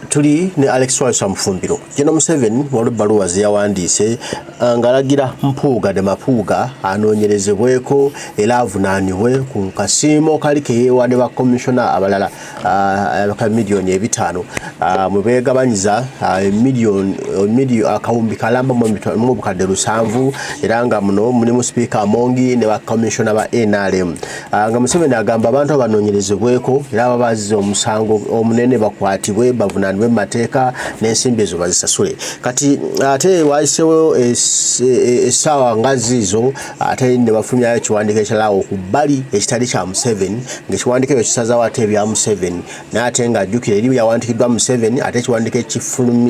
tuli ne Alex Walusa Mufumbiro. General Museveni wali baluwa ziyawandise ngalagira Mpuuga de Mapuuga anoonyerezebweko era avunaanibwe ku kasiimo kali ke yeewadde ba commissioner abalala aka miliyoni 5 mu beegabanyiza miliyoni akawumbi kalamba mu bukadde 7 era nga muno mulimu speaker Amongi ne ba commissioner ba NRM. Nga Museveni agamba abantu abanoonyerezebweko era ababaziza omusango omunene bakwatibwe bavunaanibwe mu mateeka n'ensimbi ezo bazisasule. Kati ate wayisewo essaawa nga ziizo ate ne bafulumyayo ekiwandiiko ekiralawo ku bbali ekitali kya Museveni ng'ekiwandiiko ekyo kisazaawo ate ebya Museveni naye ate ng'ajjukira eri byawandiikiddwa Museveni ate ekiwandiiko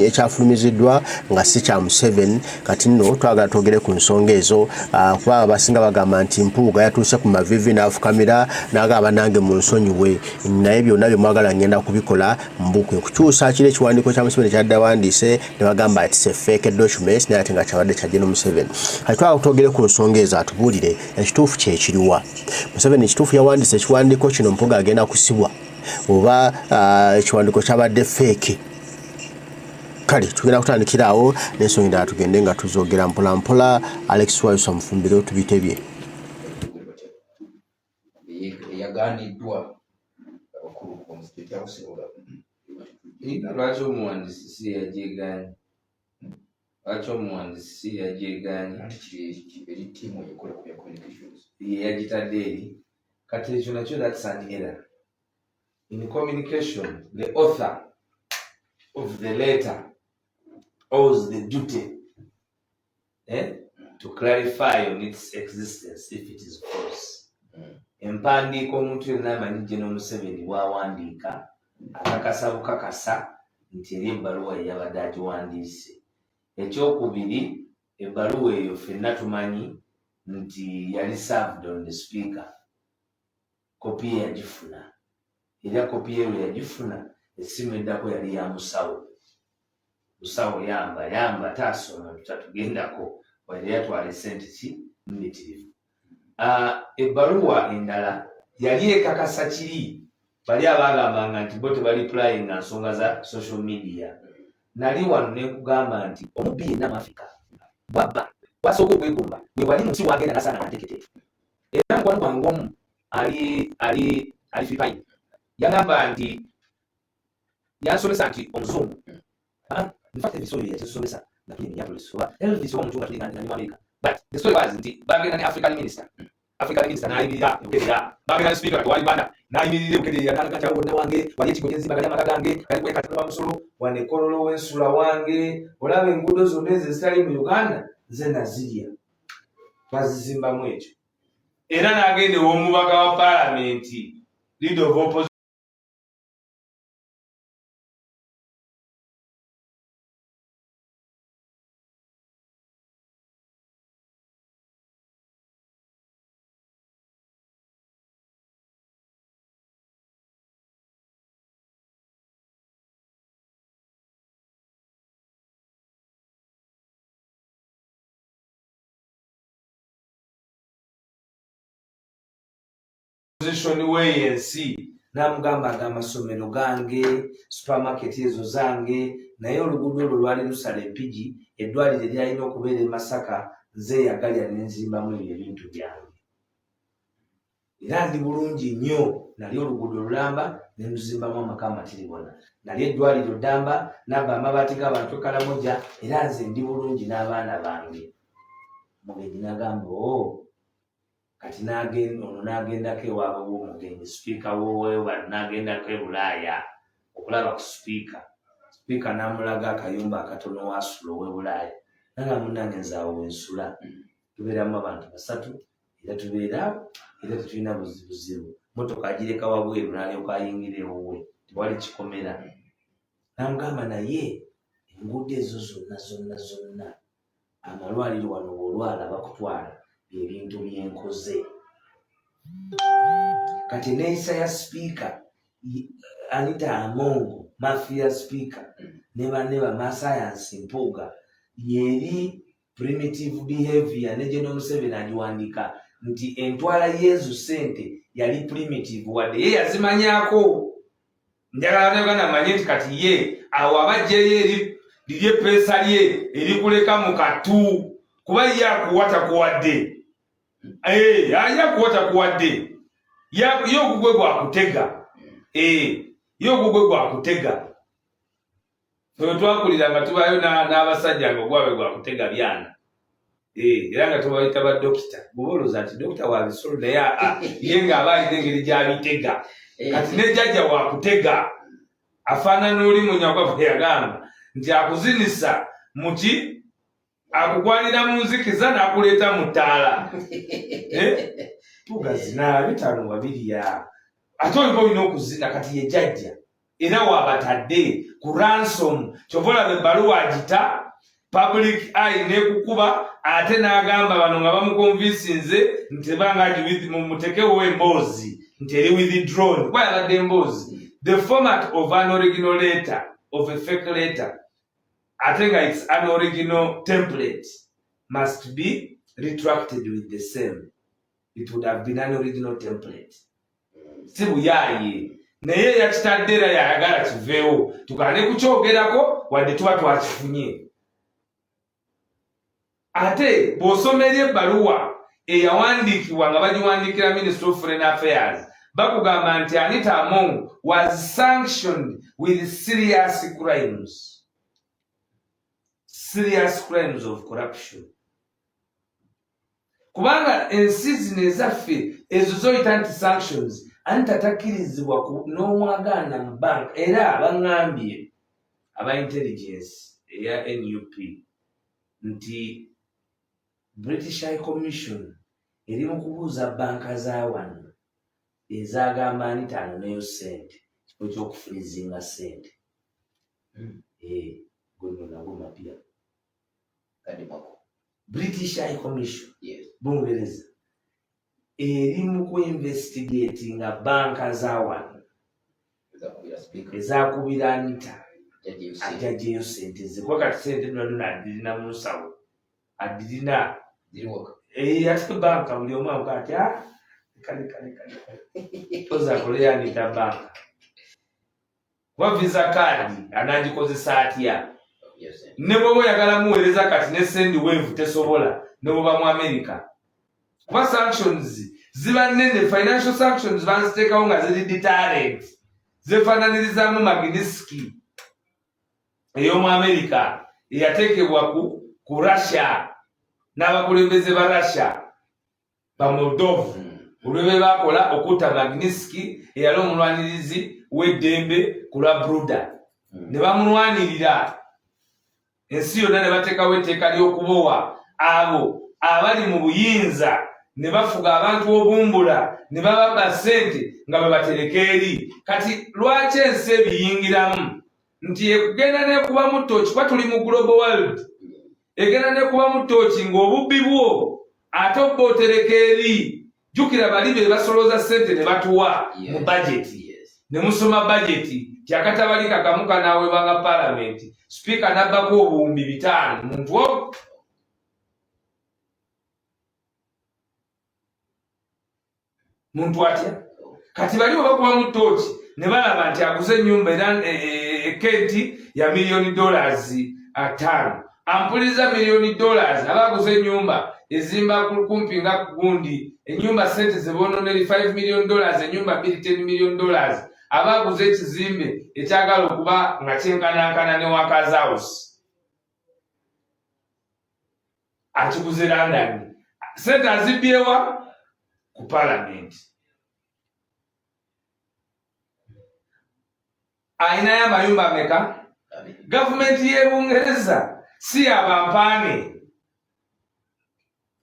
ekyafulumiziddwa nga si kya Museveni. Kati nno twagala twogere ku nsonga ezo kuba abasinga bagamba nti Mpuuga yatuuse ku mavivi n'afukamira n'agamba nange mu nsonyiwe naye byonna bye mwagala ngenda kubikola mbukwe kukyusa kiri ekiwandiiko kya Museveni kyadde awandiise ne bagamba it's a fake document naye ate nga kyabadde kya General Museveni. Kati twagala ku nsonga ezo atubuulire ekituufu kye kiriwa. Museveni ekituufu yawandiise ekiwandiiko kino Mpuuga agenda kusibwa oba ekiwandiiko kyabadde fake. Kale tugenda kutandikira awo n'ensonga endala tugende nga tuzoogera mpola mpola. Alex Walusa Mufumbiro tubitebye. Yagandiddwa abakulu ku muzikiti akusobola lwaki omuwandiisi si yagyeganye eri ttiimu ekola ku communications ye yagitadde eri kati ekyo nakyo that's an error in communication. The author of the letter owes the duty to clarify on its existence if it is false. Empandiiko omuntu yenna amanyi General Museveni bw'awandiika akakasa bukakasa nti eri ebbaluwa eyabadde agiwandiise. Ekyokubiri, ebbaluwa eyo ffenna tumanyi nti yali served on the speaker. Kopi ye yagifuna era kopi ye lwe yagifuna essimu eddako yali ya musawo. Musawo yamba taasoma tutatugendako wali yatwala essente ki mbitirivu. Ebbaluwa endala yali ekakasa kiri bali abagambanga nti bo tebaliplying nga nsonga za social media. Nali wano ne kugamba nti omubbi yenna mu Africa bwabba wasooka okwegomba we wali munsi wagenda nasaana nateketeefu. Era mukwano gwange omu ali Philippine yagamba nti yansomesa nti omuzungu infact ebisoyo yakisomesa nga tuli Minneapolis oba Elvis oba omutunga tuli nga ndi mu America. But the story was nti bagenda ne African minister n'ayimirira okukeerera bagenda ne speaker wali banda n'ayimirira okukeerera kakacha wonna wange wali ekigo ky'enzimba gali amaka gange gali kwekatira bamusolo wane kololo w'ensula wange olaba enguudo zonna ezo ezitali mu Uganda nze nazirya twazizimbamu ekyo. Era n'agenda ew'omubaka wa palamenti leader of opposition weyensi n'amugamba amasomero gange supermarket ezo zange naye oluguudo olwo lwali lusala empigi eddwaliro eryalina okubeera e Masaka nze yagalya n'enzimbamu ebyo ebintu byange era ndi bulungi nnyo. Nali oluguudo lulamba ne luzimbamu amaka amatiribona, nali eddwaliro ddamba nabba amabaati g'abantu Kalamoja era nze ndi bulungi n'abaana bange. Mugenyi n'agamba kati n'agendako ewaabwe w'omugenyi sipiika w'owewa n'agendako e Bulaaya okulaba ku sipiika. Sipiika n'amulaga akayumba akatono w'asula ow'e Bulaaya nanga munnange nze awo wensula tubeeramu abantu 3 era tubeera era tetulina buzibu. Motoka agireka wabweru n'alyoka ayingira ewuwe tewali kikomera. N'amugamba naye enguudo ezo zonna amalwaliro wano bw'olwala bakutwala ebintu byenkoze. Kati neeyisa ya sipiika Anita Amongo mafia speaker ne banne bamasayansi Mpuuga yeri primitive behavior ne General Museveni agiwandiika nti entwala Yezu sente yali primitive wadde ye yazimanyako njagala Uganda amanye nti kati ye awo abajjeyo lirye pesa lye erikuleka mu katu kuba ye akuwata kuwadde ayakuwata kuwadde yo ogugwe gwakutega yo ogugwe gwakutega twakulira nga tubayo n'abasajja nga ogwabe gwakutega byana era nga tubayita badokita bw'olowooza nti dokita wa bisolo naye ye ng'aba alina engeri gy'abitega kati ne jjajja wakutega afaanana oli munyagwavu yagamba nti akuzinisa muki akugwanira mu nzikiza n'akuleeta mu ttaala tugazina 5-2 ate oliba olina okuzina kati ye jjajja era waabatadde ku ransom kyova olaba ebbaluwa agita public eye nekukuba ate n'agamba bano nga bamukonvinsinze nti banga mutekewo emboozi nti eri withdrawn kuba yabadde emboozi the format of an original letter of a fake letter ate nga it's an original template must be retracted with the same. It would have been an original template. Si buyaaye naye yakitadde era yayagala kiveewo tugaane kukyogerako wadde tuba twakifunye. Ate bw'osomerya ebbaluwa eyawandiikibwa nga bagiwandiikira Ministry of Foreign Affairs bakugamba nti Anita Among was sanctioned with serious crimes. Serious crimes of corruption. Kubanga ensi zino ezaffe ezo zoyita nti sanctions Anita takkirizibwa n'omwagaana mu bank era baŋŋambye aba intelligence eya NUP nti British High Commission eri mu kubuuza banka za wano ezagamba Anita anoneyo ssente kifo ky'okufurizinga ssente. Gono nagwo mapya British High Commission Bungereza eri mu kuinvestigatinga banka za wano ezakubira Anita ajjajeyo ssente ze kuba kati ssente nonna adirina mu nsawo adirina ate banka buli omu avuga ati kale tozakole Anita banka kuba visa kaadi anagikozesa atya ne bw'oba oyagala muweereza kati ne sendi weevu tesobola ne bw'oba mu America kuba sanctions ziba nnene. Financial sanctions baziteekawo nga ziri deterrent zefaananirizaamu Magnitsky ey'omu America eyateekebwa ku Russia n'abakulembeze ba Russia ba Moldova olw'ebe bakola okutta Magnitsky eyali omulwanirizi w'eddembe ku lwa Bruda ne bamulwanirira ensi yonna ne bateekawo etteeka ly'okubowa abo abali mu buyinza ne bafuga abantu obumbula ne bababa ssente nga bwe batereka eri. Kati lwaki ensi ebiyingiramu nti egenda nekuba mu ttooki kuba tuli mu global world egenda nekuba mu ttooki ng'obubbi bwo ate obba otereka eri. Jjukira bali be basolooza ssente ne batuwa mu bajeti ne musoma bajeti tyakatabali kakamu kanaawebwanga palamenti sipiika n'abbako obuwumbi 5 muntu muntu atya kati bali bwe bakuba mu ttooki ne balaba nti aguze ennyumba era ekenti ya $1 million 5 ampuliriza $1 million aba aguze ennyumba ezimba kumpi nga gundi ennyumba ssente ze boononeri $5 million ennyumba $10 million aba aguze ekizimbe ekyagala okuba nga kyenkanankana ne Workers House akiguze London ssente azibyewa ku Parliament. Ayinayo amayumba ameka? Gavumenti y'e Bungereza si yabampaane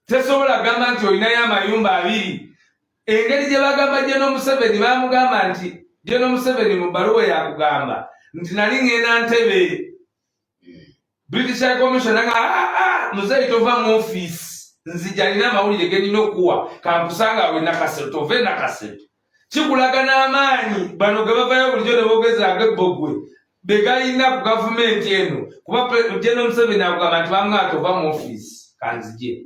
tesobola gamba nti olinayo amayumba 2. Engeri gye bagamba General Museveni bamugamba nti General Museveni mu bbaluwa yakugamba nti nali ngenda Ntebe British High Commission nga muzeeyi tova mu office nzija nina amawulire ge nina okuwa kankusanga we Nakasero tove Nakasero kikulaga n'amaanyi bano ge bavayo bulijjo ne boogezanga ebbogwe begayina ku gavumenti eno kuba General Museveni akugamba nti bamwaka tova mu office kanzije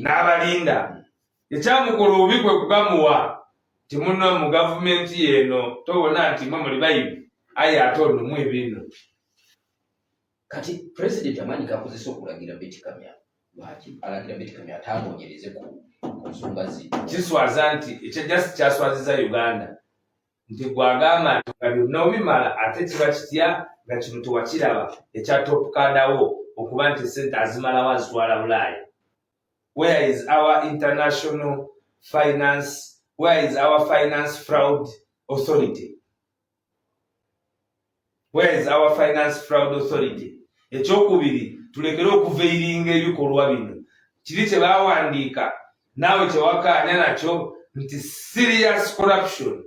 n'abalinda ekyamukola obi kwe kugamuwa ti munno mu gavumenti eno tobona nti mwe muli bayivu aye atono mu ebino kati president amanyi kakozesa okulagira Betty Kamya lwaki alagira Betty Kamya atamwonyereze ku nsonga zi kiswaza nti ekyajasi kyaswaziza Uganda nti gwagamba nti nga byonna obimala ate kiba kitya nga kino tewakiraba ekyatopukadawo okuba nti sente azimalawo azitwala Bulaaya. Where is our international finance? Where is our finance fraud authority? Where is our finance fraud authority? Ekyokubiri tulekere okuveiringa ebikolwa bino. Kiri kye bawandiika naawe kyewakaanya nakyo nti serious corruption.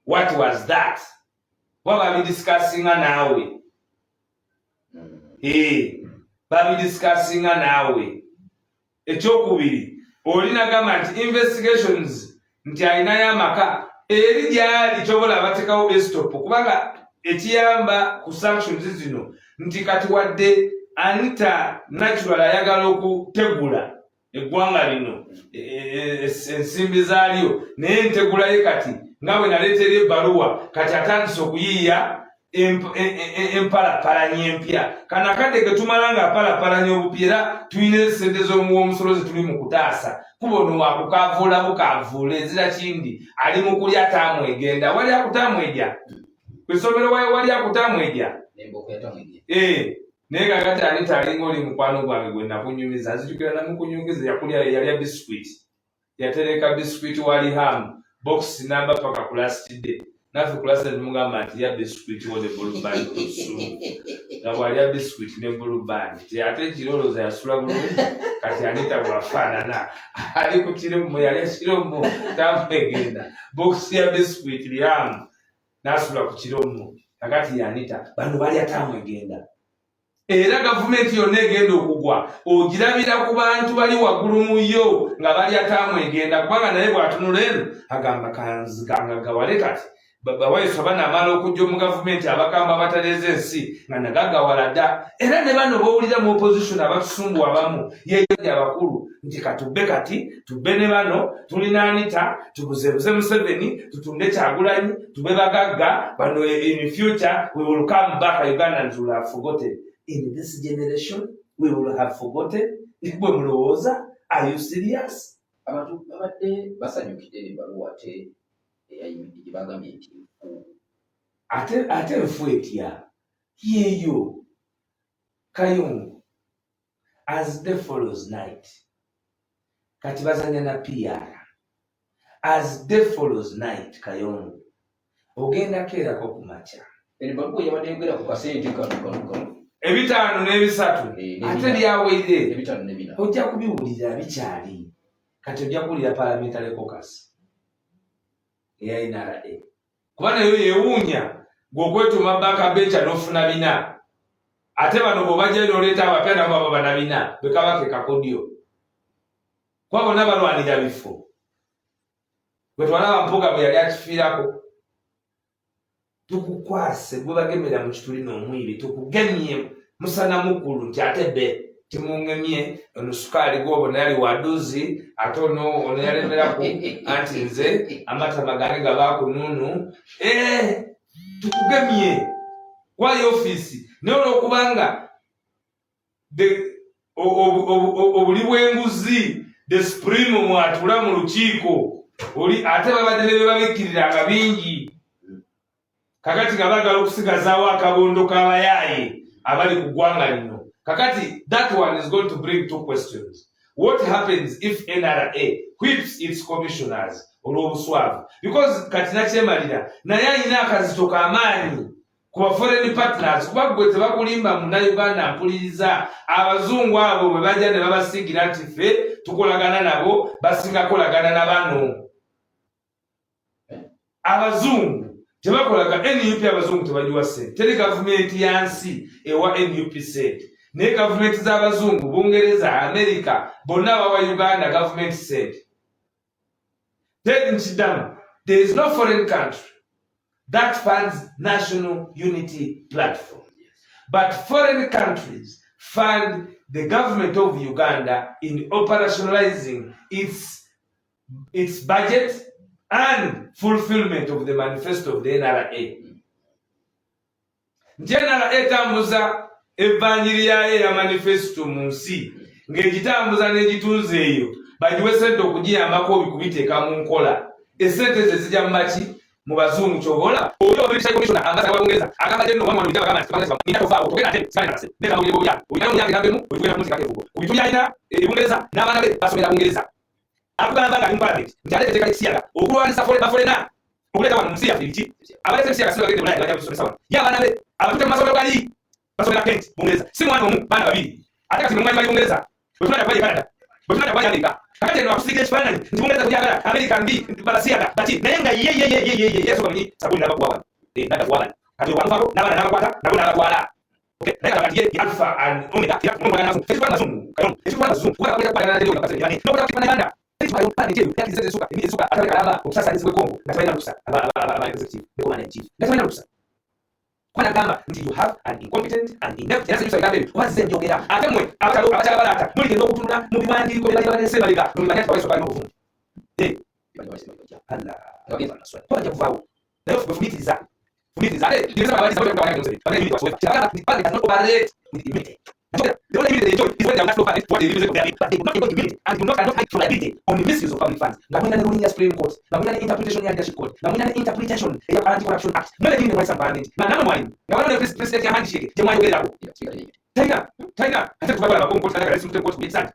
What was that? What discussing naawe? Babi discussing naawe. Ekyokubiri olina gamba nti investigations nti alina y'amaka eri gyali kyobola batekawo bestop kubanga ekiyamba ku sanctions zino nti kati wadde Anita natural ayagala okutegula eggwanga lino ensimbi zaalyo naye entegula ye kati nga bwe naleetera ebbaluwa kati atandise okuyiiya empalapalanya empya kana kadde ke tumala nga apalapalanya obupya era tulina sente z'omusolo ze tuli mu kutaasa kubono wakukavuula bukavuula ezira kindi ali mu kulya ataamwegenda wali akutamweja kwesomero wali akutamweja naye kakati Anita alinga oli mukwano gwange gwe nakunyumiza nzijukira namukunyumiza yakulya yalya biscuit yatereka biscuit wali hamu box namba paka kulastide nafe kulasa nimugamba nti ya biscuit wode bulubani kusumu nga bwalya biscuit ne bulubani ate ekirowooza yasula bulungi kati Anita bwafaanana ali ku kiromo yalya kiromo tamwegenda box ya biscuit lyamu nasula ku kiromo kakati Anita bano bali atamwegenda era gavumenti yonna egenda okugwa ogirabira ku bantu bali waggulu mu yo nga bali atamwegenda kubanga naye bw'atunula eno agamba kanziganga gawale kati bawayiso banamala okujja mu gavumenti abakamba abataleza ensi nga nagagawala dda era ne bano bowulira mu opposition abatusumbu abamu yeyoja abakulu nti katubbe kati tubbe ne bano tulina Anita tubuzebuze Museveni tutunde Kyagulanyi tube bagagga bano in future we will come back Ugandans will have forgotten. In this generation, we will have forgotten. Bwe mulowooza, are you serious? Abantu babadde basanyukidde ebbaluwa ate gye bagambye nti ate nfu etya yeeyo Kayungu as day follows night kati bazanya na PR as day follows night Kayungu ogenda keerako ku makya ebbaluwa yabadde yogera ku kasente kano ebitaano n'ebisatu ate lyawedde ebitaano n'ebina ojja kubiwulira bikyali kati ojja kuwulira parliamentary caucus eya NRA kuba nayo yeewuunya gw'okwetuma baakabenca n'ofuna bina ate bano bw'obajjayo n'oleeta abapya nabo baba bana bina bwe kaba ke kakodyo kuba bonna balwanira bifo bwe twalaba Mpuuga bwe yali akifiirako tukukwase gwe bagemera mu kitulina omwibi tukugemye musana muggulu nti ate bbe timungemye ono sukaali gw'obona yali waduzi ate ono yalemeraku anti nze amatama gange gabaakununu tukugemye kwayo ofiisi naye olwokubanga obuli bw'enguzi the supreme mwatula mu lukiiko oli ate babadde ne bebabikiriranga bingi kakati nga baagala okusigazaawo akabondo k'abayaaye abali ku ggwanga lino kakati that one is going to bring two questions. What happens if NRA whips its commissioners olw'obuswavu because kati nakyemalira naye alina akazito k'amaanyi ku ba foreign partners kuba gwe tebakulimba Munnayuganda mpuliriza abazungu abo bwe bajja ne babasigira nti ffe tukolagana nabo basinga kolagana na bano abazungu tebakolaga NUP abazungu tebajiwa ssente teri gavumenti yansi ewa NUP ssente naye gavumenti z'abazungu Bungereza America bonna bawa Uganda gavumenti ssente nkiddamu there is no foreign country that funds national unity platform but foreign countries fund the government of Uganda in operationalizing its budget and fulfillment of the manifesto of the NRA. General etambuza evanjiri ya manifesto mu nsi ng'egitambuza n'egitunze eyo bagiwe sente okugiyambako obikubiteeka mu nkola esente ze zijja mu maki mu bazungu kyobola oyo obisha commissioner ambaza wa Bungereza agamba jeno wamwe mu jaba gamba tubanga nina tofaa togera nte sina nase neza mu yebo ya oyina mu yake ngambemu oyina mu zikake vugo ubituya ina Bungereza n'abana be basomera Bungereza akugamba nga imparament njale teka isiaga okulwanisa bafolena okuleta wano munsi ya filiki abalese isiaga sio bagende bulaya bajja kusomesa wano ya abana be abatuke mu masomero gali basomera Kent Bungereza si mwana omu bana babiri ate kati mu mwana Bungereza bwe tunataka Canada bwe tunataka Amerika kakati no akusige ekifaananyi nti Bungereza kuyagala Amerika mbi balasiaga bati naye nga ye soka munyi sabuni n'abakuwa nada kati wanvako n'abana n'abakwata nabo n'abatwala okay naye kakati ye alpha and omega ya mungu n'anazo ekifana mazungu kayo ekifana mazungu kuba kwenda kwa n'adio na kasema yani n'okula kifana ganda ekifana yo pani kyeyo yaki zeze suka atale kalaba okusasa alizwe Kongo natabaina rusa aba executive beko mana chief natabaina rusa kwana gamba nti you have an incompetent and inept yasa yusa gambe waze njogera atemwe abachala balata muri ngendo okutunula mu bibandi ko bali bali semaliga mu bibandi kwa soka n'obuvumu Allah ngabye bana swali kwa jakuvawo nayo fumitiza ndivisa bali sababu kwa nini pale hivi kwa sababu chakala ni pale cannot operate with immunity the only immunity they enjoy is when they are not operate what they use it but they do not enjoy immunity and do not cannot hide liability on the misuse of public funds ngamuna ruling ya Supreme Court ngamuna interpretation ya Leadership Court ngamuna interpretation ya Anti-Corruption Act no le rights and parliament na nama mwalimu ngamuna president ya handshake je mwayo gela ko China hata kuvala ba Court na Supreme Court kuitsana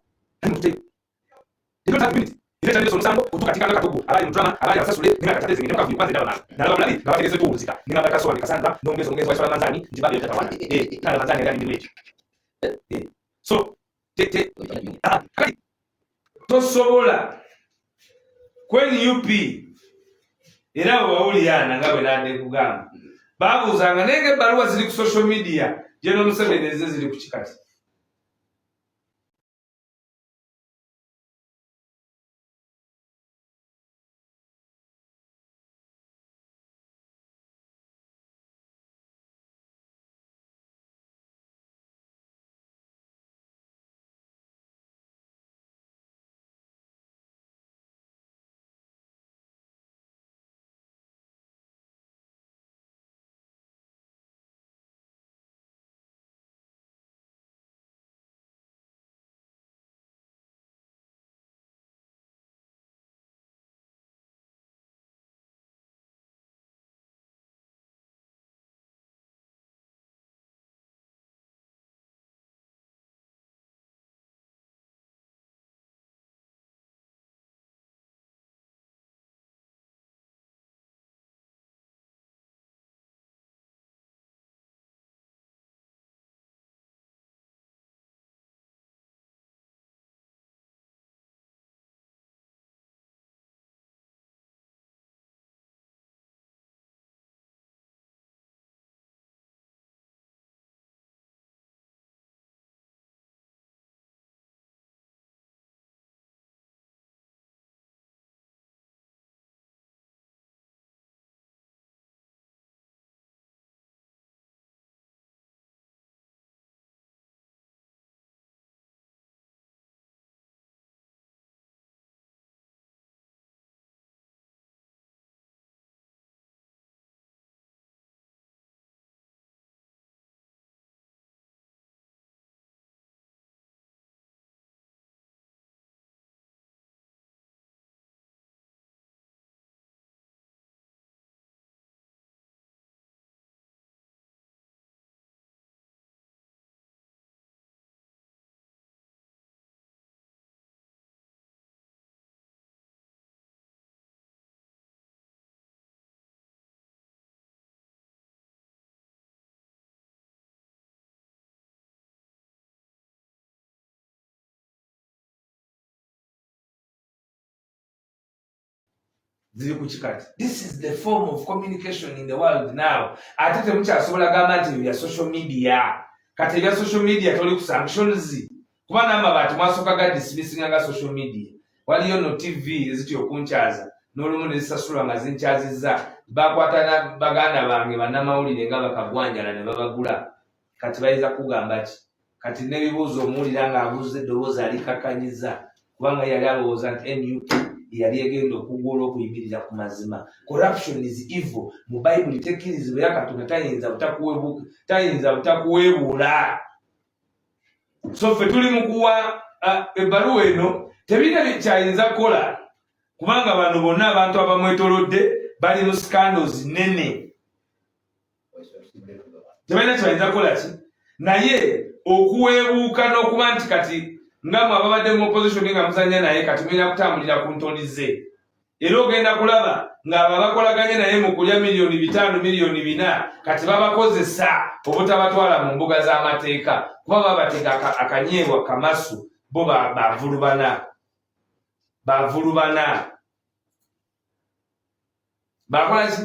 they don't have immunity ile tatizo msambo kutoka katika katubu habari mdrama habari ya sasule ninga katate zingine kwa kwanza ndaba na laba mlabi na wakeleze tu uzika ninga baka soa nikasanda nongezo wa swala manzani njibabe yatawana na manzani ndani mimi so kali tosobola kweni UP era wawuliyana ngawe nande kugamba babuzanga nenge baruwa zili ku social media jeno Museveni zili ku kikati zili ku kikati. This is the form of communication in the world now. Atete mukyasobola gamba nti bya social media. Kati bya social media toli ku sanctions. Kuba n'amabaati mwasoka ga dismissing nga social media. Waliyo no TV eziti okunchaza. N'olumu ne zisasula nga zinchazizza. Bakwatana baganda bange bannamawulire nga bakagwanjala ne babagula. Kati bayiza kugamba ki. Kati n'ebibuuzo omuwulira ng'abuuza eddoboozi alikakanyiza. Kubanga yali alowooza nti NUP yali egenda okugola okuyimirira ku mazima. Corruption is evil. Mu Bible tekkirizibwa era Katonda tayinza butakuweebuula. So ffe tuli mu kuwa ebbaluwa eno tebirina byekyayinza kukola kubanga bano bonna abantu abamwetolodde bali mu scandals nene. Tebalina kyayinza kukola ki naye okuweebuuka n'okuba nti kati nga mwe ababadde mu opposition nga muzanya naye kati mulina kutambulira ku ntoli ze. Era ogenda kulaba ng'abo abakolaganye naye mu kulya miliyoni 5 miliyoni 4 kati babakozesa obutabatwala mu mbuga z'amateeka kuba babateeka akanyeebwa kamasu bo bavulubana. Bakola ki?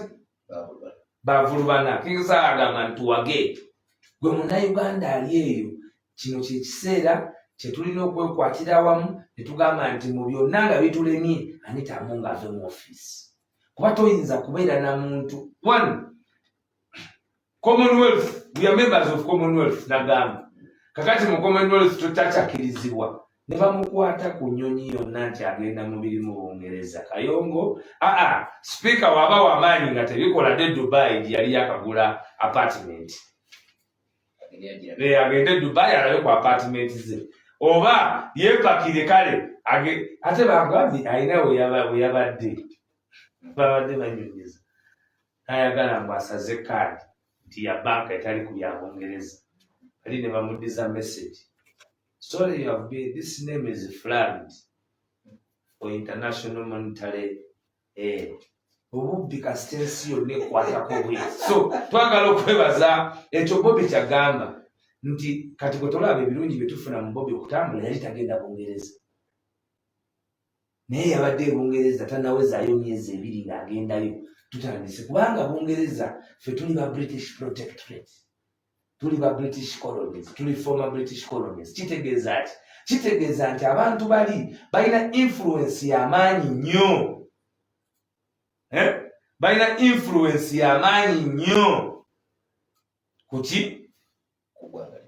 Bavulubana. Kingisa agamba ntuwage. Gwe Munnayuganda ali eyo kino kye kiseera kye tulina okwekwatira awamu ne tugamba nti mu byonna nga bitulemye Anita Among ave mu office. Kuba toyinza kubeera na muntu. One, Commonwealth, we are members of Commonwealth nagamba. Kakati mu Commonwealth tutakyakirizibwa. Ne bamukwata ku nnyonyi yonna nti agenda mu birimu Bungereza. Kayongo, speaker waba wamaanyi nga tebikola de Dubai yali yakagula apartment. Agende Dubai alabe ku apartment ze. Oba yepakire kale ate bagambye alina we yabadde. Babadde banyonyeza. Ayagala mbu asaze kaadi nti ya banka etali ku bya Bungereza. Ali ne bamuddiza message. Sorry, this name is flagged for international monetary obubbi kasitensi yonna ekwatako bwe. So twagala okwebaza ekyo Bobi kyagamba nti kati gwe tolaba ebirungi bye tufuna mu Bobi okutambula yali tagenda Bungereza. Naye yabadde Bungereza tanawezaayo myezi 2 ng'agendayo. Tutandise kubanga Bungereza ffe tuli ba British Protectorate. Tuli ba British colonies, tuli former British colonies. Kitegeeza nti abantu bali balina influence y'amaanyi nnyo. Balina influence y'amaanyi nnyo kuki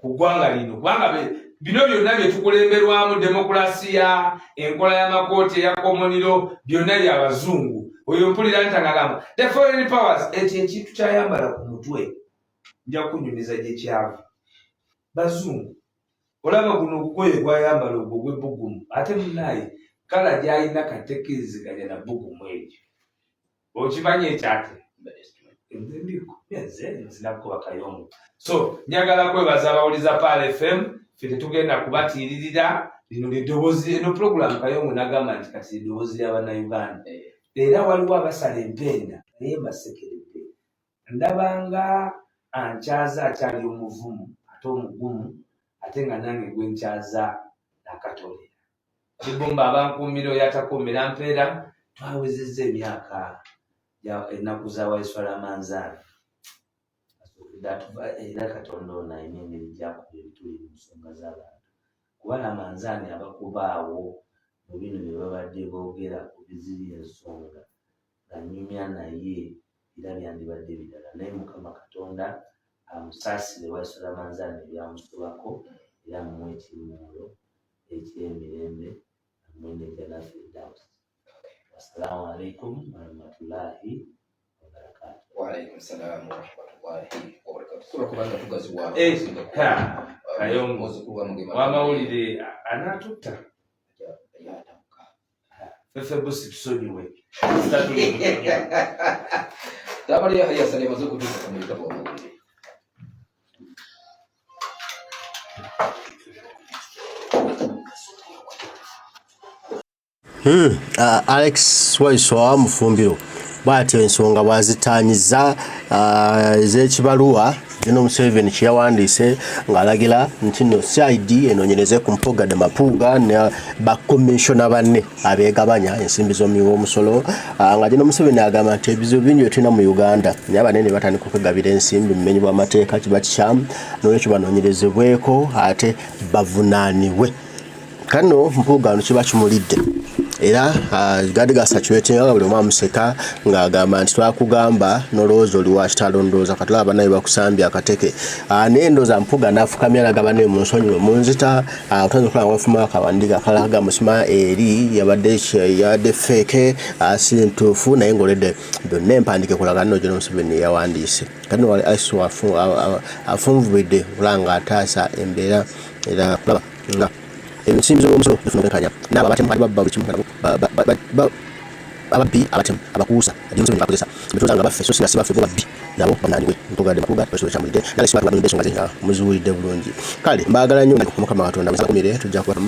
ku ggwanga lino kubanga bino byonna bye tukulemberwamu demokrasiya enkola y'amakooti eya komuniro byonna bya Abazungu. Oyo mpulira nti agamba the foreign powers ekyo ekintu kyayambala ku mutwe nja kunyumiza gye kyava. Bazungu olaba guno ogugoye gwayambala ogwo gw'ebbugumu ate munaye kala gy'alina katekeezeganya na bbugumu egyo. Okimanyi ekyate nzinakuba Kayongo. So njagala kwebaza abawuliza Pal FM ffe tetugenda kubatiiririra lino ly'eddoboozi eno program Kayongo n'agamba nti kati eddoboozi ly'Abannayuganda. Era waliwo abasala empenda naye mbasekeredde. Ndabanga ankyaza akyali omuvumu ate omugumu ate nga nange gwe nkyaza nakatolera. Kibumba abankuumira oyatakuumira mpeera twawezezza emyaka ennaku za Waiswala Manzaani. Era Katonda ono alina engeri gy'akuba ebituli mu nsonga z'abantu. Kuba Namanzaani abakubaawo mu bino bye babadde boogera ku biziri ensonga nga nnyumya naye era byandibadde bidala. Naye Mukama Katonda amusaasire Waiswala Manzaani ebyamusobako era mumuwe ekirimuulo eky'emirembe amwene Jannah Firdaus. Assalamu alaikum warahmatullahi wabarakatuh. Wa alaikum salam warahmatullahi wabarakatuh. Kula kubanga tugazibwa Kayongo wamawulire anatutta fefe busi tusonyiwe tabali ya salema zo kutuka kama itakuwa mawulire. Alex Waiswa Mufumbiro bw'atyo ensonga bwazitaanyiza ez'ekibaluwa General Museveni kye yawandiise ng'alagira nti no CID enoonyereze ku Mpogade Mapuuga ne bakomishona banne abeegabanya ensimbi z'omuwi w'omusolo nga General Museveni agamba nti ebizibu bingi bye tulina mu Uganda naye abanene batandika okwegabira ensimbi mu bumenyi bw'amateeka kiba kikyamu n'olwekyo banoonyerezebweko ate bavunaanibwe. Kano Mpuuga ono kiba kimulidde era gadi gasatuating nga buli omu amuseka ng'agamba nti twakugamba n'olowooza oli wakitalo ndowooza katulaba banaye bakusambya akateke naye ndowooza Mpuuga n'afukamya alaga banaye mu nsonyiwe munzita otanza okulaba nga bafuma akawandiika akalaga musima eri yabadde feeke si ntuufu naye ng'oledde byonna empandiike kulaga nno John Museveni yawandiise kati wali ISO afunvubidde kulanga ataasa embeera era kulaba nga ensimbi z'omusolo zifunekanya n'abo abatemu babba buli kimu ababbi abatemu abakuusa Museveni bakozesa betoza nga baffe so singa si baffe bo babbi nabo bananiwe ntugade Mpuuga pesolo kyamulidde nale si batugabye ensonga ze nga muziwulidde bulungi kale mbaagala nnyo Mukama Katonda musakumire tujja kuba